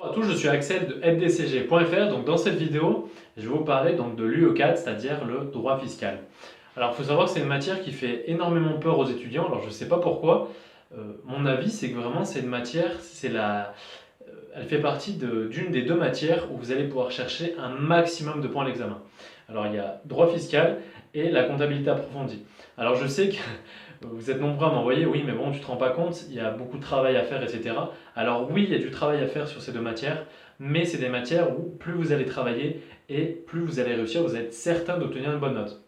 Bonjour à tous, je suis Axel de FDCG.fr. Donc dans cette vidéo, je vais vous parler donc de l'UE4, c'est-à-dire le droit fiscal. Alors il faut savoir que c'est une matière qui fait énormément peur aux étudiants. Alors je ne sais pas pourquoi. Mon avis, c'est que vraiment c'est une matière, elle fait partie d'une des deux matières où vous allez pouvoir chercher un maximum de points à l'examen. Alors il y a droit fiscal et la comptabilité approfondie. Alors je sais que vous êtes nombreux à m'envoyer, oui, mais bon, tu te rends pas compte, il y a beaucoup de travail à faire, etc. Alors oui, il y a du travail à faire sur ces deux matières, mais c'est des matières où plus vous allez travailler et plus vous allez réussir, vous êtes certain d'obtenir une bonne note.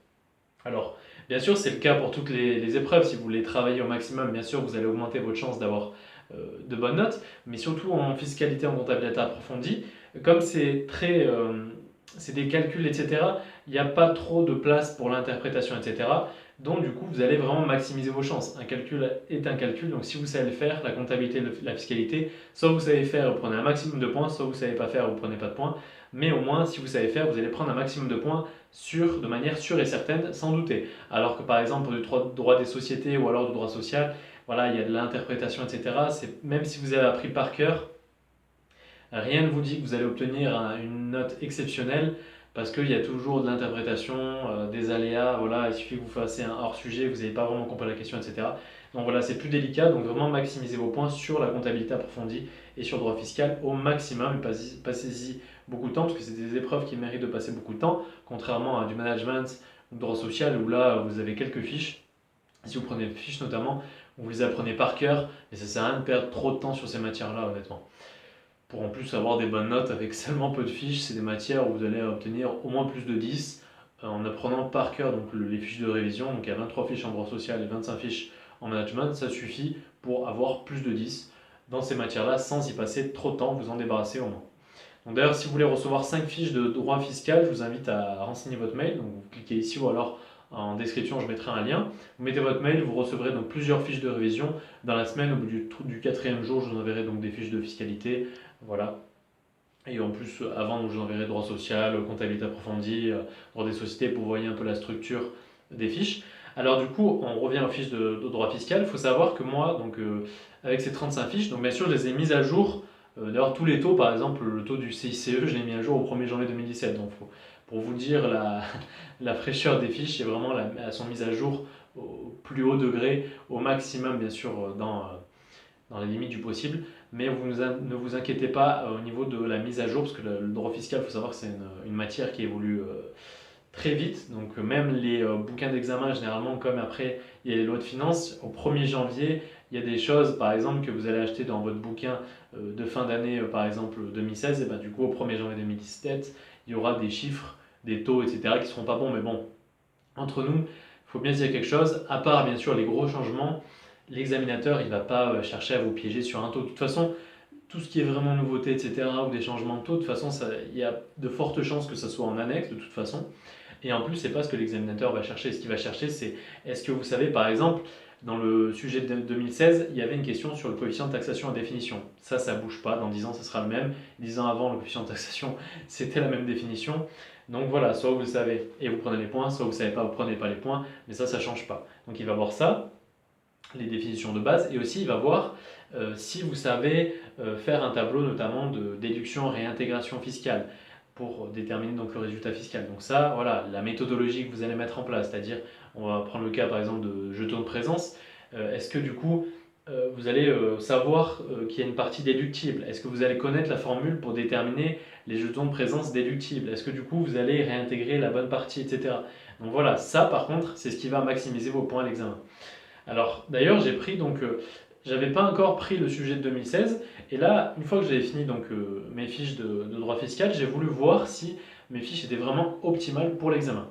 Alors, bien sûr, c'est le cas pour toutes les épreuves. Si vous voulez travailler au maximum, bien sûr, vous allez augmenter votre chance d'avoir de bonnes notes, mais surtout en fiscalité, en comptabilité approfondie, comme c'est des calculs, etc., il n'y a pas trop de place pour l'interprétation, etc. Donc, du coup, vous allez vraiment maximiser vos chances. Un calcul est un calcul, donc si vous savez le faire, la comptabilité, la fiscalité, soit vous savez faire, vous prenez un maximum de points, soit vous ne savez pas faire, vous ne prenez pas de points. Mais au moins, si vous savez faire, vous allez prendre un maximum de points de manière sûre et certaine, sans douter. Alors que par exemple, pour du droit des sociétés ou alors du droit social, voilà, il y a de l'interprétation, etc. Même si vous avez appris par cœur, rien ne vous dit que vous allez obtenir une note exceptionnelle parce qu'il y a toujours de l'interprétation, des aléas. Voilà, il suffit que vous fassiez un hors-sujet, vous n'avez pas vraiment compris la question, etc. Donc voilà, c'est plus délicat. Donc vraiment maximiser vos points sur la comptabilité approfondie et sur le droit fiscal au maximum. Et passez-y beaucoup de temps parce que c'est des épreuves qui méritent de passer beaucoup de temps, contrairement à du management ou du droit social où là vous avez quelques fiches. Si vous prenez des fiches notamment, vous les apprenez par cœur et ça sert à rien de perdre trop de temps sur ces matières-là, honnêtement. Pour en plus avoir des bonnes notes avec seulement peu de fiches, c'est des matières où vous allez obtenir au moins plus de 10 en apprenant par cœur donc, les fiches de révision. Donc il y a 23 fiches en droit social et 25 fiches en management. Ça suffit pour avoir plus de 10 dans ces matières-là sans y passer trop de temps, vous en débarrasser au moins. Donc d'ailleurs, si vous voulez recevoir 5 fiches de droit fiscal, je vous invite à renseigner votre mail. Donc vous cliquez ici ou alors en description, je mettrai un lien. Vous mettez votre mail, vous recevrez donc plusieurs fiches de révision. Dans la semaine, au bout du quatrième jour, je vous enverrai donc des fiches de fiscalité. Voilà. Et en plus, avant, donc, je vous enverrai droit social, comptabilité approfondie, droit des sociétés pour vous voyez un peu la structure des fiches. Alors du coup, on revient aux fiches de droit fiscal. Il faut savoir que moi, donc, avec ces 35 fiches, donc bien sûr, je les ai mises à jour. D'ailleurs, tous les taux, par exemple, le taux du CICE, je l'ai mis à jour au 1er janvier 2017. Donc, pour vous dire la fraîcheur des fiches, elles sont mises à jour au plus haut degré, au maximum, bien sûr, dans les limites du possible. Mais ne vous inquiétez pas au niveau de la mise à jour, parce que le droit fiscal, il faut savoir que c'est une matière qui évolue très vite. Donc même les bouquins d'examen, généralement, comme après il y a les lois de finances, au 1er janvier, il y a des choses, par exemple, que vous allez acheter dans votre bouquin de fin d'année, par exemple 2016, et ben, du coup au 1er janvier 2017, il y aura des chiffres, des taux, etc., qui ne seront pas bons. Mais bon, entre nous, il faut bien se dire quelque chose, à part bien sûr les gros changements, l'examinateur il ne va pas chercher à vous piéger sur un taux. De toute façon, tout ce qui est vraiment nouveauté, etc., ou des changements de taux, de toute façon, il y a de fortes chances que ça soit en annexe, de toute façon. Et en plus, c'est pas ce que l'examinateur va chercher. Ce qu'il va chercher, c'est est-ce que vous savez, par exemple, dans le sujet de 2016, il y avait une question sur le coefficient de taxation à définition. Ça bouge pas. Dans 10 ans, ça sera le même. 10 ans avant, le coefficient de taxation, c'était la même définition. Donc voilà, soit vous le savez et vous prenez les points, soit vous ne savez pas, vous prenez pas les points, mais ça change pas. Donc il va voir ça, les définitions de base, et aussi il va voir si vous savez faire un tableau notamment de déduction réintégration fiscale pour déterminer donc le résultat fiscal. Donc ça, voilà, la méthodologie que vous allez mettre en place, c'est-à-dire, on va prendre le cas par exemple de jetons de présence, est-ce que du coup vous allez savoir qu'il y a une partie déductible? Est-ce que vous allez connaître la formule pour déterminer les jetons de présence déductibles? Est-ce que du coup vous allez réintégrer la bonne partie, etc. Donc voilà, ça par contre, c'est ce qui va maximiser vos points à l'examen. Alors d'ailleurs, j'avais pas encore pris le sujet de 2016, et là, une fois que j'avais fini donc mes fiches de droit fiscal, j'ai voulu voir si mes fiches étaient vraiment optimales pour l'examen.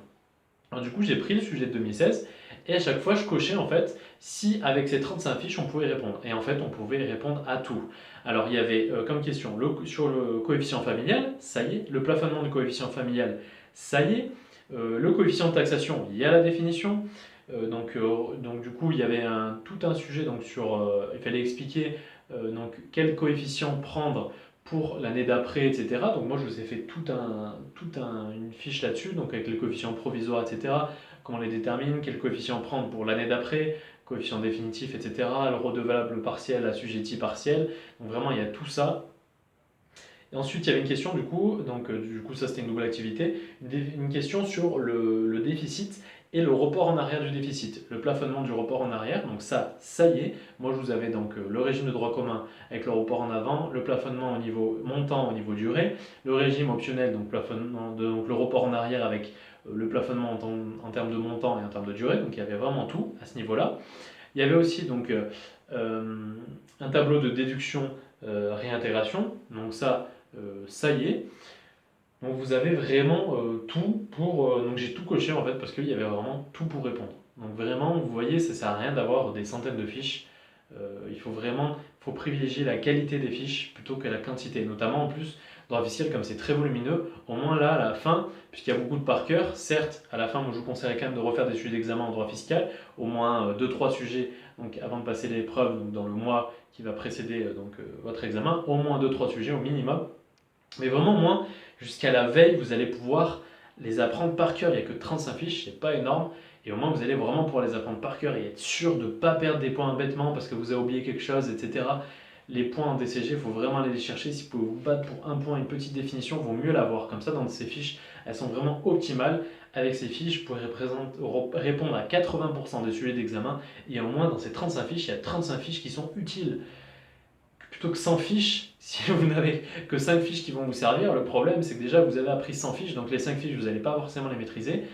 Alors du coup, j'ai pris le sujet de 2016 et à chaque fois, je cochais en fait si avec ces 35 fiches, on pouvait y répondre. Et en fait, on pouvait y répondre à tout. Alors il y avait comme question sur le coefficient familial, ça y est, le plafonnement du coefficient familial, ça y est, le coefficient de taxation, il y a la définition. Donc du coup, il y avait tout un sujet donc, il fallait expliquer donc, quel coefficient prendre pour l'année d'après, etc. Donc moi, je vous ai fait une fiche là-dessus, donc avec les coefficients provisoires, etc. Comment on les détermine, quel coefficient prendre pour l'année d'après, coefficient définitif, etc. Le redevable partiel, assujetti partiel. Donc vraiment, il y a tout ça. Et ensuite, il y avait une question du coup, donc du coup ça c'était une double activité, une question sur le déficit et le report en arrière du déficit, le plafonnement du report en arrière. Donc ça y est, moi je vous avais donc le régime de droit commun avec le report en avant, le plafonnement au niveau montant, au niveau durée, le régime optionnel, donc, donc le report en arrière avec le plafonnement en termes de montant et en termes de durée, donc il y avait vraiment tout à ce niveau-là. Il y avait aussi donc un tableau de déduction réintégration, donc ça y est. Donc vous avez vraiment tout pour... donc j'ai tout coché en fait parce qu'il y avait vraiment tout pour répondre. Donc vraiment, vous voyez, ça sert à rien d'avoir des centaines de fiches. Il faut vraiment privilégier la qualité des fiches plutôt que la quantité. Notamment en plus, dans officiel, comme c'est très volumineux, au moins là, à la fin, puisqu'il y a beaucoup de par cœur, certes, à la fin, moi je vous conseillerais quand même de refaire des sujets d'examen en droit fiscal, au moins deux trois sujets donc, avant de passer l'épreuve, donc dans le mois qui va précéder votre examen, au moins deux trois sujets au minimum. Mais vraiment, moins, jusqu'à la veille, vous allez pouvoir les apprendre par cœur. Il n'y a que 35 fiches, c'est pas énorme. Et au moins, vous allez vraiment pouvoir les apprendre par cœur et être sûr de ne pas perdre des points bêtement parce que vous avez oublié quelque chose, etc. Les points en DCG, il faut vraiment aller les chercher. Si vous pouvez vous battre pour un point, une petite définition, il vaut mieux l'avoir. Comme ça, dans ces fiches, elles sont vraiment optimales. Avec ces fiches, vous pourrez répondre à 80% des sujets d'examen. Et au moins, dans ces 35 fiches, il y a 35 fiches qui sont utiles plutôt que 100 fiches, si vous n'avez que 5 fiches qui vont vous servir, le problème c'est que déjà vous avez appris 100 fiches, donc les 5 fiches vous n'allez pas forcément les maîtriser.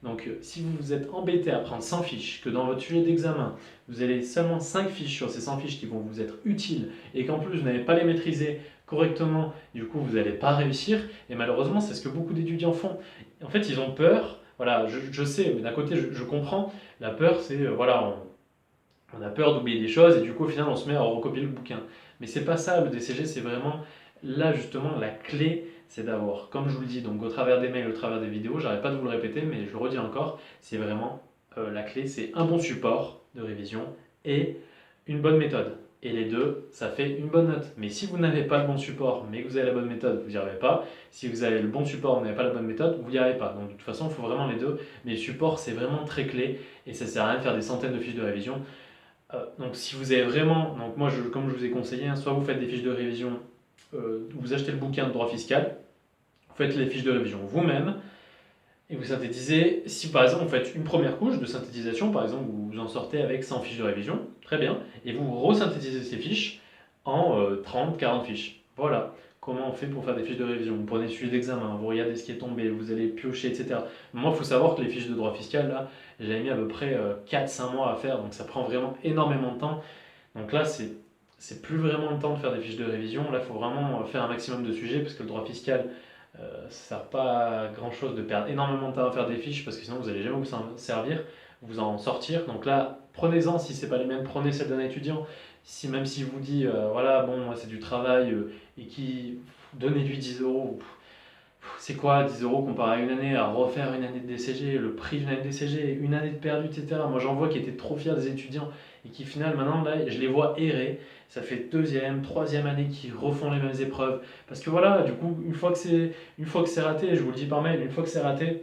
Donc si vous vous êtes embêté à prendre 100 fiches, que dans votre sujet d'examen, vous avez seulement 5 fiches sur ces 100 fiches qui vont vous être utiles, et qu'en plus vous n'allez pas les maîtriser correctement, du coup vous n'allez pas réussir, et malheureusement c'est ce que beaucoup d'étudiants font. En fait ils ont peur, voilà, je sais, mais d'un côté je comprends, la peur c'est, voilà, on a peur d'oublier des choses et du coup au final on se met à recopier le bouquin. Mais c'est pas ça le DCG, c'est vraiment là justement la clé, c'est d'avoir, comme je vous le dis, donc au travers des mails, au travers des vidéos, j'arrête pas de vous le répéter, mais je le redis encore, c'est vraiment la clé, c'est un bon support de révision et une bonne méthode. Et les deux, ça fait une bonne note. Mais si vous n'avez pas le bon support, mais que vous avez la bonne méthode, vous n'y arrivez pas. Si vous avez le bon support, vous n'avez pas la bonne méthode, vous n'y arrivez pas. Donc de toute façon, il faut vraiment les deux. Mais le support, c'est vraiment très clé et ça sert à rien de faire des centaines de fiches de révision. Donc si vous avez vraiment, donc moi comme je vous ai conseillé, soit vous faites des fiches de révision, vous achetez le bouquin de droit fiscal, vous faites les fiches de révision vous-même, et vous synthétisez, si par exemple vous faites une première couche de synthétisation, par exemple vous en sortez avec 100 fiches de révision, très bien, et vous resynthétisez ces fiches en 30, 40 fiches. Voilà comment on fait pour faire des fiches de révision. Vous prenez le sujet d'examen, vous regardez ce qui est tombé, vous allez piocher, etc. Moi, il faut savoir que les fiches de droit fiscal, là, j'ai mis à peu près 4-5 mois à faire, donc ça prend vraiment énormément de temps. Donc là, c'est plus vraiment le temps de faire des fiches de révision. Là, il faut vraiment faire un maximum de sujets, parce que le droit fiscal, ça ne sert pas à grand chose de perdre énormément de temps à faire des fiches, parce que sinon vous n'allez jamais vous en servir, vous en sortir. Donc là, prenez-en, si ce n'est pas les mêmes, prenez celle d'un étudiant. Si, même s'il vous dit, voilà, bon, moi c'est du travail, et qui donnez-lui 10 euros, c'est quoi 10 euros comparé à une année, à refaire une année de DCG, le prix d'une année de DCG, une année de perdu, etc. Moi j'en vois qui étaient trop fiers des étudiants et qui, final, maintenant, là, je les vois errer. Ça fait deuxième, troisième année qu'ils refont les mêmes épreuves. Parce que voilà, du coup, une fois que c'est raté, je vous le dis par mail, une fois que c'est raté,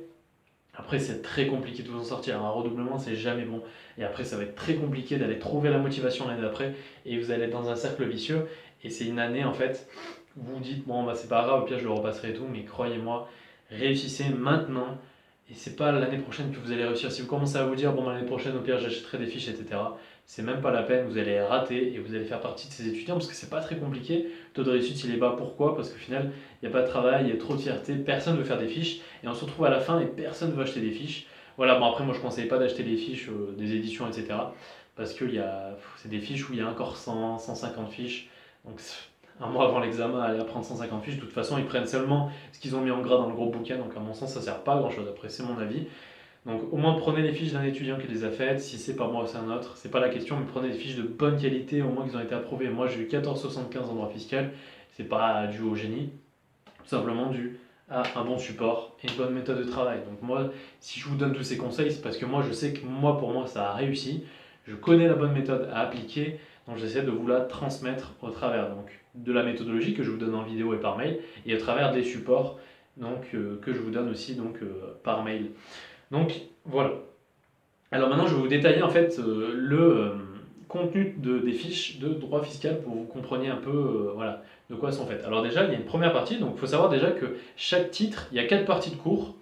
après c'est très compliqué de vous en sortir. Un redoublement, c'est jamais bon. Et après, ça va être très compliqué d'aller trouver la motivation l'année d'après. Et vous allez être dans un cercle vicieux. Et c'est une année, en fait, vous vous dites, bon, bah, c'est pas grave, au pire, je le repasserai et tout. Mais croyez-moi, réussissez maintenant. Et c'est pas l'année prochaine que vous allez réussir. Si vous commencez à vous dire, bon, bah, l'année prochaine, au pire, j'achèterai des fiches, etc., c'est même pas la peine. Vous allez rater et vous allez faire partie de ces étudiants parce que c'est pas très compliqué. Le taux de réussite, il est bas. Pourquoi? Parce qu'au final, il n'y a pas de travail, il y a trop de fierté, personne ne veut faire des fiches. Et on se retrouve à la fin et personne ne veut acheter des fiches. Voilà, bon, après, moi, je ne conseille pas d'acheter des fiches des éditions, etc. Parce que c'est des fiches où il y a encore 100, 150 fiches. Donc, un mois avant l'examen, aller apprendre 150 fiches, de toute façon, ils prennent seulement ce qu'ils ont mis en gras dans le gros bouquin. Donc, à mon sens, ça ne sert pas à grand chose. Après, c'est mon avis. Donc au moins prenez les fiches d'un étudiant qui les a faites, si c'est pas moi ou c'est un autre, c'est pas la question, mais prenez des fiches de bonne qualité, au moins qu'ils ont été approuvées. Moi j'ai eu 14,75 en droit fiscal, c'est pas dû au génie, tout simplement dû à un bon support et une bonne méthode de travail. Donc moi, si je vous donne tous ces conseils, c'est parce que moi je sais que moi pour moi ça a réussi, je connais la bonne méthode à appliquer, donc j'essaie de vous la transmettre au travers donc, de la méthodologie que je vous donne en vidéo et par mail, et au travers des supports donc, que je vous donne aussi donc, par mail. Donc voilà. Alors maintenant, je vais vous détailler en fait le contenu des fiches de droit fiscal pour que vous compreniez un peu voilà, de quoi sont faites. Alors déjà, il y a une première partie, donc il faut savoir déjà que chaque titre, il y a 4 parties de cours.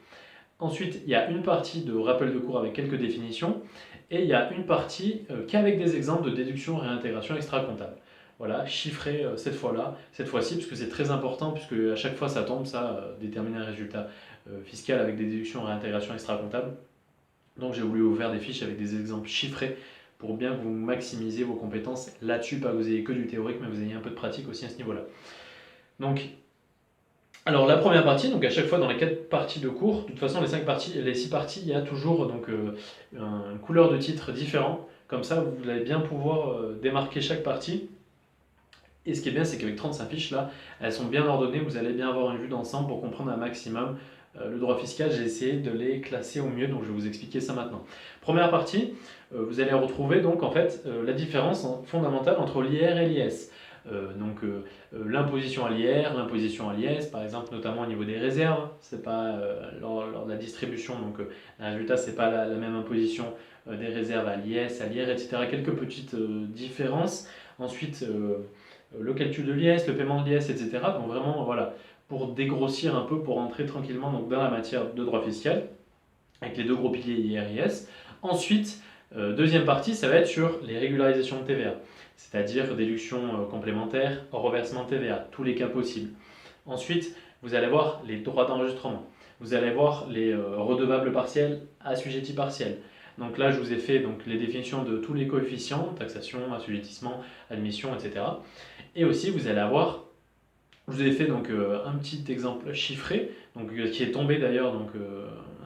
Ensuite, il y a une partie de rappel de cours avec quelques définitions, et il y a une partie qu'avec des exemples de déduction, réintégration extra-comptable. Voilà, chiffré cette fois-là, cette fois-ci, parce que c'est très important, puisque à chaque fois ça tombe, ça, déterminer un résultat fiscal avec des déductions, réintégration extra-comptable. Donc j'ai voulu vous faire des fiches avec des exemples chiffrés pour bien que vous maximisiez vos compétences là-dessus, pas que vous ayez que du théorique, mais vous ayez un peu de pratique aussi à ce niveau-là. Donc, alors la première partie, donc à chaque fois dans les 4 parties de cours, de toute façon les 6 parties, il y a toujours donc, une couleur de titre différent. Comme ça, vous allez bien pouvoir démarquer chaque partie. Et ce qui est bien, c'est qu'avec 35 fiches là, elles sont bien ordonnées, vous allez bien avoir une vue d'ensemble pour comprendre un maximum le droit fiscal. J'ai essayé de les classer au mieux, donc je vais vous expliquer ça maintenant. Première partie, vous allez retrouver donc en fait la différence fondamentale entre l'IR et l'IS. L'imposition à l'IR, l'imposition à l'IS, par exemple, notamment au niveau des réserves, c'est pas lors de la distribution, donc le résultat, c'est pas la même imposition des réserves à l'IS, à l'IR, etc. Quelques petites différences. Ensuite, le calcul de l'IS, le paiement de l'IS, etc. Donc vraiment, voilà, pour dégrossir un peu, pour entrer tranquillement donc, dans la matière de droit fiscal, avec les deux gros piliers IR-IS. Ensuite, deuxième partie, ça va être sur les régularisations de TVA, c'est-à-dire déduction complémentaire, reversement de TVA, tous les cas possibles. Ensuite, vous allez voir les droits d'enregistrement. Vous allez voir les redevables partiels, assujettis partiels. Donc là, je vous ai fait donc, les définitions de tous les coefficients, taxation, assujettissement, admission, etc. Et aussi, vous allez avoir, je vous ai fait donc un petit exemple chiffré, donc, qui est tombé d'ailleurs, donc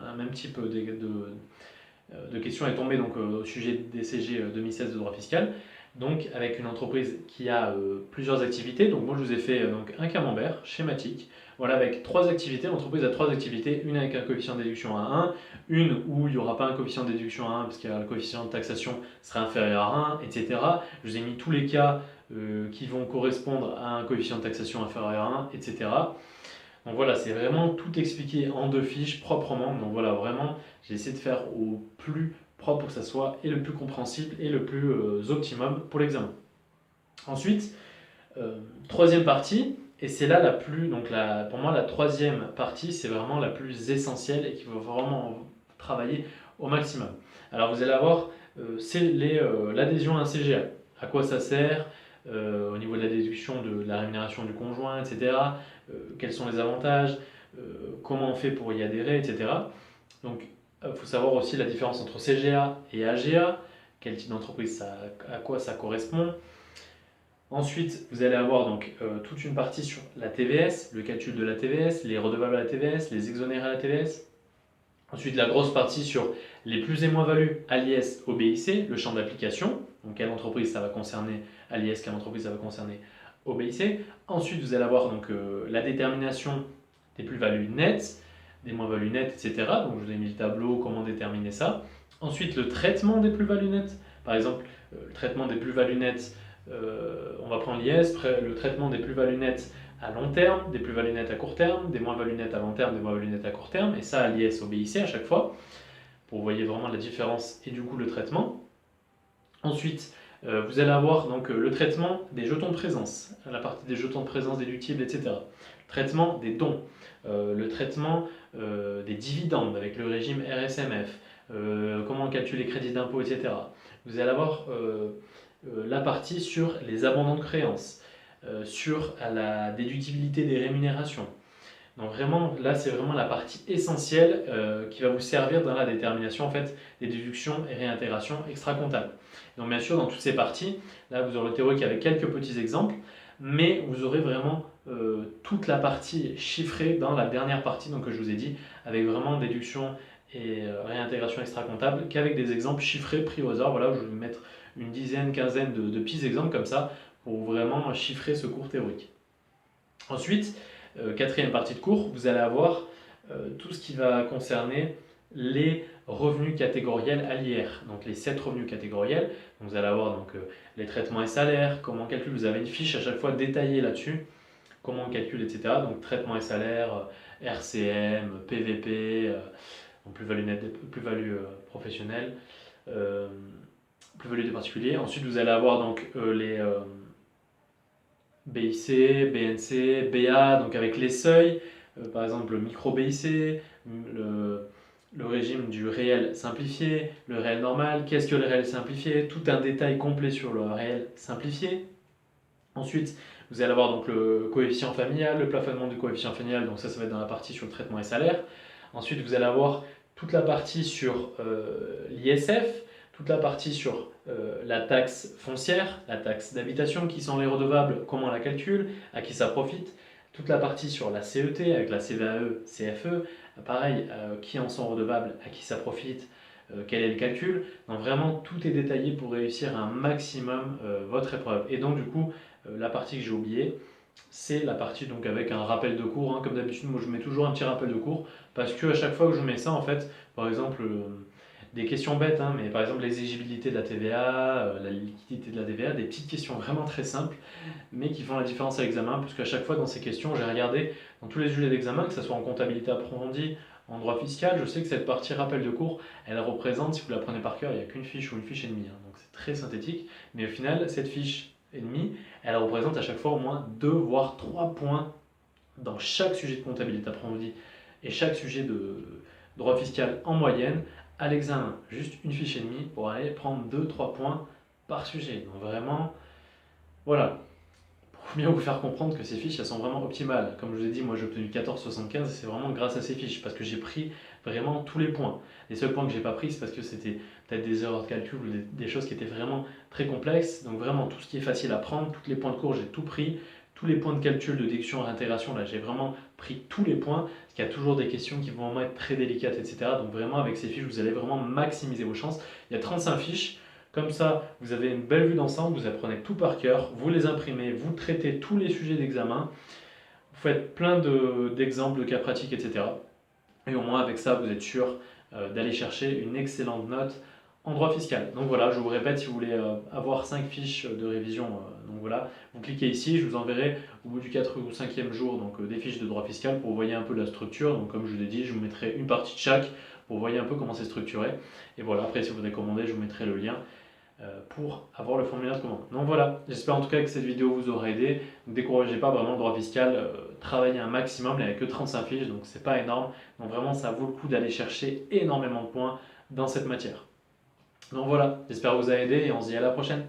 un même type de question est tombé donc, au sujet des CG 2016 de droit fiscal, donc avec une entreprise qui a plusieurs activités. Donc moi je vous ai fait donc, un camembert schématique, voilà, avec 3 activités. L'entreprise a 3 activités, une avec un coefficient de déduction à 1, une où il n'y aura pas un coefficient de déduction à 1 parce que le coefficient de taxation sera inférieur à 1, etc. Je vous ai mis tous les cas qui vont correspondre à un coefficient de taxation inférieur à 1, etc. Donc voilà, c'est vraiment tout expliqué en 2 fiches proprement. Donc voilà, vraiment, j'ai essayé de faire au plus propre pour que ça soit et le plus compréhensible et le plus optimum pour l'examen. Ensuite, troisième partie, et c'est là la plus, donc pour moi la troisième partie, c'est vraiment la plus essentielle et qu'il faut vraiment travailler au maximum. Alors vous allez avoir, c'est l'adhésion à un CGA. À quoi ça sert au niveau de la déduction de la rémunération du conjoint, etc. Quels sont les avantages, comment on fait pour y adhérer, etc. Donc il faut savoir aussi la différence entre CGA et AGA, quel type d'entreprise, à quoi ça correspond. Ensuite, vous allez avoir donc toute une partie sur la TVS, le calcul de la TVS, les redevables à la TVS, les exonérés à la TVS. Ensuite, la grosse partie sur les plus et moins-values à l'IS, au BIC, le champ d'application. Donc, quelle entreprise ça va concerner à l'IS, quelle entreprise ça va concerner au BIC. Ensuite, vous allez avoir donc, la détermination des plus-values nettes, des moins-values nettes, etc. Donc, je vous ai mis le tableau, comment déterminer ça. Ensuite, le traitement des plus-values nettes. Par exemple, le traitement des plus-values nettes, on va prendre l'IS, le traitement des plus-values nettes à long terme, des plus-values nettes à court terme, des moins-values nettes à long terme, des moins-values nettes à court terme, et ça à l'IS au BIC à chaque fois, pour vous voyez vraiment la différence et du coup le traitement. Ensuite, vous allez avoir donc le traitement des jetons de présence, la partie des jetons de présence déductibles, etc. Le traitement des dons, le traitement des dividendes avec le régime RSMF, comment on calcule les crédits d'impôt, etc. Vous allez avoir la partie sur les abandons de créances, sur la déductibilité des rémunérations. Donc vraiment, là, c'est vraiment la partie essentielle qui va vous servir dans la détermination en fait, des déductions et réintégrations extra-comptables. Donc bien sûr, dans toutes ces parties, là, vous aurez le théorique avec quelques petits exemples, mais vous aurez vraiment toute la partie chiffrée dans la dernière partie donc, que je vous ai dit, avec vraiment déduction et réintégration extra-comptable, qu'avec des exemples chiffrés pris au hasard. Voilà, je vais vous mettre une dizaine, quinzaine de petits exemples comme ça pour vraiment chiffrer ce cours théorique. Ensuite, quatrième partie de cours, vous allez avoir tout ce qui va concerner les revenus catégoriels à l'IR, donc les 7 revenus catégoriels. Donc vous allez avoir donc, les traitements et salaires, comment on calcule, vous avez une fiche à chaque fois détaillée là-dessus, comment on calcule, etc. Donc traitements et salaires, RCM, PVP, plus-value nette, plus-value professionnelle, plus-value des particuliers. Ensuite, vous allez avoir donc BIC, BNC, BA, donc avec les seuils, par exemple le micro BIC, le, le régime du réel simplifié, le réel normal, qu'est-ce que le réel simplifié, tout un détail complet sur le réel simplifié. Ensuite, vous allez avoir donc le coefficient familial, le plafonnement du coefficient familial, donc ça va être dans la partie sur le traitement et salaire. Ensuite, vous allez avoir toute la partie sur l'ISF, toute la partie sur la taxe foncière, la taxe d'habitation, qui sont les redevables, comment on la calcule, à qui ça profite, toute la partie sur la CET avec la CVAE, CFE, pareil, qui en sont redevables, à qui ça profite, quel est le calcul. Donc vraiment, tout est détaillé pour réussir un maximum votre épreuve. Et donc du coup, la partie que j'ai oubliée, c'est la partie donc avec un rappel de cours, hein. Comme d'habitude, moi je mets toujours un petit rappel de cours parce que à chaque fois que je mets ça, en fait, par exemple, des questions bêtes, hein, mais par exemple l'exigibilité de la TVA, la liquidité de la TVA, des petites questions vraiment très simples, mais qui font la différence à l'examen, puisque à chaque fois dans ces questions, j'ai regardé dans tous les sujets d'examen, que ce soit en comptabilité approfondie, en droit fiscal, je sais que cette partie rappel de cours, elle représente, si vous la prenez par cœur, il n'y a qu'une fiche ou une fiche et demie, hein, donc c'est très synthétique, mais au final, cette fiche et demie, elle représente à chaque fois au moins 2 voire 3 points dans chaque sujet de comptabilité approfondie et chaque sujet de droit fiscal en moyenne à l'examen. Juste une fiche et demie pour aller prendre 2 3 points par sujet. Donc vraiment, voilà, pour bien vous faire comprendre que ces fiches, elles sont vraiment optimales. Comme je vous ai dit, moi j'ai obtenu 14,75 et c'est vraiment grâce à ces fiches, parce que j'ai pris vraiment tous les points. Les seuls points que j'ai pas pris, c'est parce que c'était peut-être des erreurs de calcul ou des choses qui étaient vraiment très complexes. Donc vraiment, tout ce qui est facile à prendre, tous les points de cours, j'ai tout pris. Tous les points de calcul, de déduction, réintégration, là j'ai vraiment pris tous les points, parce qu'il y a toujours des questions qui vont être très délicates, etc. Donc vraiment, avec ces fiches, vous allez vraiment maximiser vos chances. Il y a 35 fiches. Comme ça, vous avez une belle vue d'ensemble, vous apprenez tout par cœur, vous les imprimez, vous traitez tous les sujets d'examen, vous faites plein d'exemples, de cas pratiques, etc. Et au moins avec ça, vous êtes sûr d'aller chercher une excellente note en droit fiscal. Donc voilà, je vous répète, si vous voulez avoir 5 fiches de révision, donc voilà, vous cliquez ici, je vous enverrai au bout du 4 ou 5e jour donc, des fiches de droit fiscal pour vous voyez un peu la structure. Donc comme je vous l'ai dit, je vous mettrai une partie de chaque pour vous voyez un peu comment c'est structuré. Et voilà, après si vous voulez commander, je vous mettrai le lien pour avoir le formulaire de commande. Donc voilà, j'espère en tout cas que cette vidéo vous aura aidé. Ne découragez pas vraiment le droit fiscal, travaillez un maximum, il n'y a que 35 fiches, donc c'est pas énorme. Donc vraiment, ça vaut le coup d'aller chercher énormément de points dans cette matière. Donc voilà, j'espère que vous a aidé et on se dit à la prochaine.